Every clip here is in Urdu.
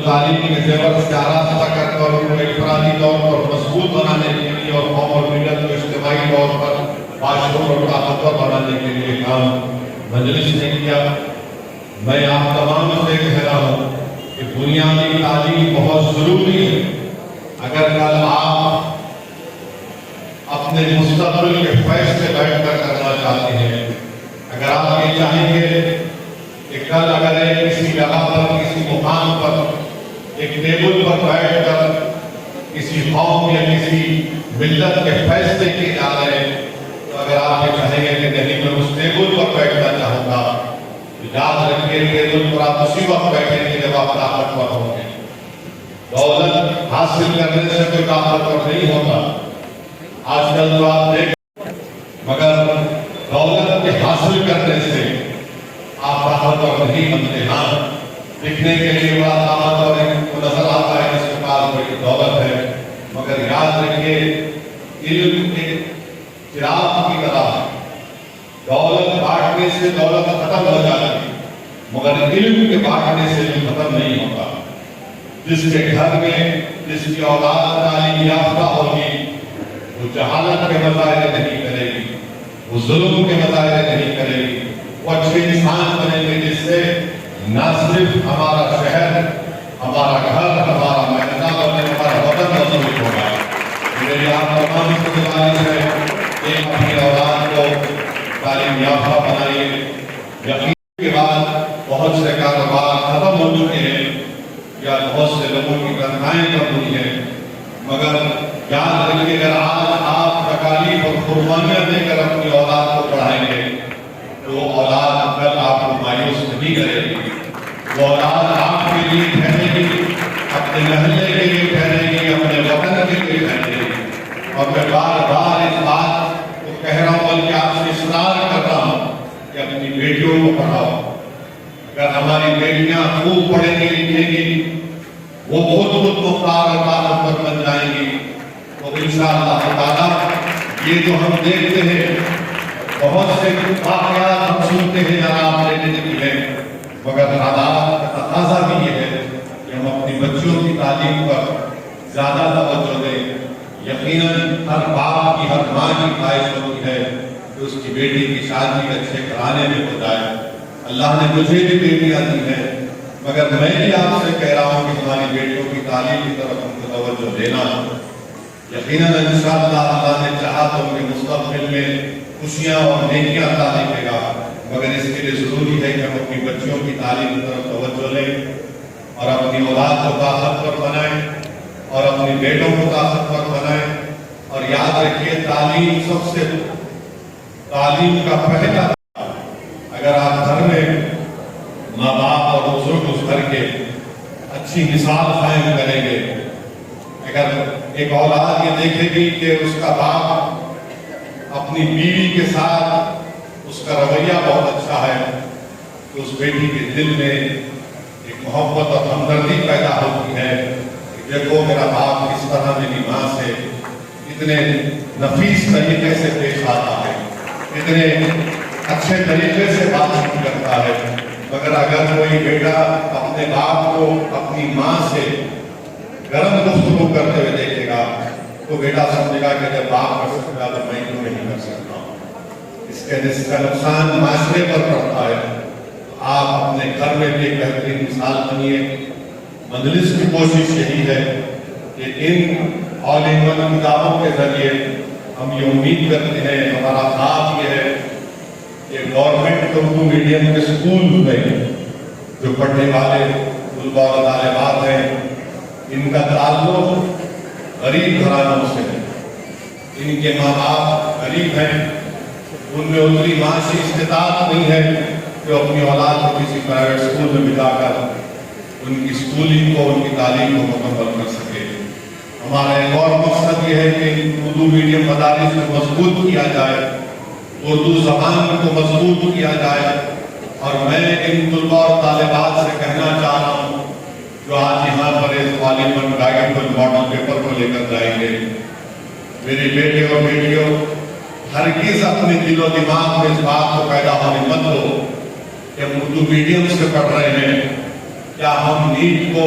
تعلیم کے زیور سے آراستہ کر کر ان کو انفرادی طور پر مضبوط بنانے کے لیے اور قوم اور ملت کو اجتماعی طور پر باشعور اور طاقتور بنانے کے لیے کام مجلس نے کیا۔ میں آپ تمام سے کہہ رہا ہوں کہ بنیادی تعلیم بہت ضروری ہے۔ اگر کل آپ اپنے مستقبل کے فیصلے بیٹھ کر کرنا چاہتے ہیں، اگر آپ یہ چاہیں گے کہ کل اگر کسی جگہ پر کسی مقام پر ایک ٹیبل پر بیٹھ کر کسی قوم یا کسی ملت کے فیصلے کیے جا رہے ہیں، تو اگر آپ یہ چاہیں گے کہ نہیں میں اس ٹیبل پر بیٹھنا چاہوں گا، یاد رکھیے ٹیبل پر آپ اسی وقت بیٹھیں گے جب آپ طاقتور ہوں گے۔ دولت حاصل کرنے سے کوئی طاقتور نہیں ہوتا۔ آج کل تو آپ دیکھ، مگر دولت کے حاصل کرنے سے آپ طاقتور نہیں بنتے۔ ہاں دکھنے کے لیے بڑا طاقتور کو نظر آتا ہے جس کے پاس بڑی دولت ہے، مگر یاد رکھیے علم ایک چراغ کی طرح ہے۔ دولت بانٹنے سے دولت ختم ہو جاتی ہے، مگر علم کے بانٹنے سے علم ختم نہیں ہوتا۔ جس کے گھر میں جس کی اولاد تعلیم یافتہ ہوگی، وہ جہالت کے مظاہرے نہیں کرے گی، وہ ظلم کے مظاہرے نہیں کرے گی، وہ اچھے انسان بنے گے، جس سے نہ صرف ہمارا شہر، ہمارا گھر، ہمارا محلہ بلکہ ہمارا وطن مضبوط ہوگا۔ میری آپ تمام سے گزارش ہے کہ اپنی اولاد کو تعلیم یافتہ بنائیے۔ یقین کے بعد بہت سے کاروبار ختم ہو چکے ہیں یا بہت سے لوگوں کی تنخواہیں کم ہوئی ہیں، مگر یاد رکھیے اگر آج آپ تکالیف اور قربانیاں دے کر اپنی اولاد کو پڑھائیں گے تو اولاد کل آپ کو مایوس نہیں کرے گی۔ وہ اولاد آپ کے لیے ٹھہرے گی، اپنے محلے کے لیے ٹھہرے گی، اپنے وطن کے لیے ٹھہرے گی۔ اور میں بار بار اس بات کو کہہ رہا ہوں، بلکہ آپ سے اصرار کر رہا ہوں کہ اپنی بیٹیوں کو پڑھاؤ۔ اگر ہماری بیٹیاں خوب پڑھیں گی لکھیں گی، وہ خود مختار اور طاقتور بن جائیں گی، تو انشاءاللہ تعالیٰ یہ جو ہم دیکھتے ہیں بہت سے واقعات ہم سنتے ہیں یا آپ لیتے بھی ہیں، مگر حالات کا تقاضا بھی یہ ہے کہ ہم اپنی بچوں کی تعلیم پر زیادہ توجہ دیں۔ یقیناً ہر باپ کی ہر ماں کی خواہش ہوتی ہے کہ اس کی بیٹی کی شادی اچھے گھرانے میں ہو جائے۔ اللہ نے مجھے بھی بیٹیاں دی ہیں، مگر میں بھی آپ سے کہہ رہا ہوں کہ ہماری بیٹیوں کی تعلیم کی طرف ہم کو توجہ دینا۔ یقیناً انشاءاللہ اللہ نے چاہا تو ان کے مستقبل میں خوشیاں اور نیکیاں عطا دے گا، مگر اس کے لیے ضروری ہے کہ ہم اپنی بچیوں کی تعلیم کی طرف توجہ لیں اور اپنی اولاد کو طاقتور بنائیں اور اپنی بیٹوں کو طاقتور بنائیں۔ اور یاد رکھیے تعلیم سب سے تعلیم کا پہلا، اگر آپ گھر میں ماں باپ اور بزرگ اس گھر کے اچھی مثال قائم کریں گے، اگر ایک اولاد یہ دیکھے گی کہ اس کا باپ اپنی بیوی کے ساتھ اس کا رویہ بہت اچھا ہے، تو اس بیٹی کے دل میں ایک محبت اور ہمدردی پیدا ہوتی ہے کہ دیکھو میرا باپ کس طرح میری ماں سے اتنے نفیس طریقے سے پیش آتا ہے، اتنے اچھے طریقے سے بات کرتا ہے۔ مگر اگر کوئی بیٹا اپنے باپ کو اپنی ماں سے گرم گفتگو کرتے ہوئے دیکھے گا تو بیٹا سمجھے گا کہ جب باپ کر سکتا تو میں کیوں نہیں کر سکتا ہوں۔ اس کا نقصان معاشرے پر پڑتا ہے۔ آپ اپنے گھر میں بھی ایک بہترین مثال بنیے۔ مجلس کی کوشش یہی ہے کہ ان آل ان ون کتابوں کے ذریعے ہم یہ امید کرتے ہیں، ہمارا خواب یہ ہے کہ گورنمنٹ اردو میڈیم کے اسکول میں جو پڑھنے والے طلباء اور طالبات ہیں، ان کا تعلق غریب گھرانوں سے ہے، ان کے ماں باپ غریب ہیں، ان میں اتنی معاشی استطاعت نہیں ہے کہ اپنی اولاد کو کسی پرائیویٹ اسکول میں بلا کر ان کی اسکولنگ کو، ان کی تعلیم کو مکمل کر سکے۔ ہمارا ایک اور مقصد یہ ہے کہ اردو میڈیم مدارس کو مضبوط کیا جائے، اردو زبان کو مضبوط کیا جائے۔ اور میں ان طلباء اور طالبات سے کہنا چاہ رہا ہوں جو آج یہاں پر اس غالباً گائیڈ ماڈل پیپر کو لے کر جائیں گے، میری بیٹے اور بیٹیوں، ہرگز اپنے دل و دماغ میں اس بات کو پیدا ہونے مت دو کہ ہم اردو میڈیم سے پڑھ رہے ہیں، کیا ہم نیٹ کو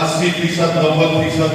80%, 90%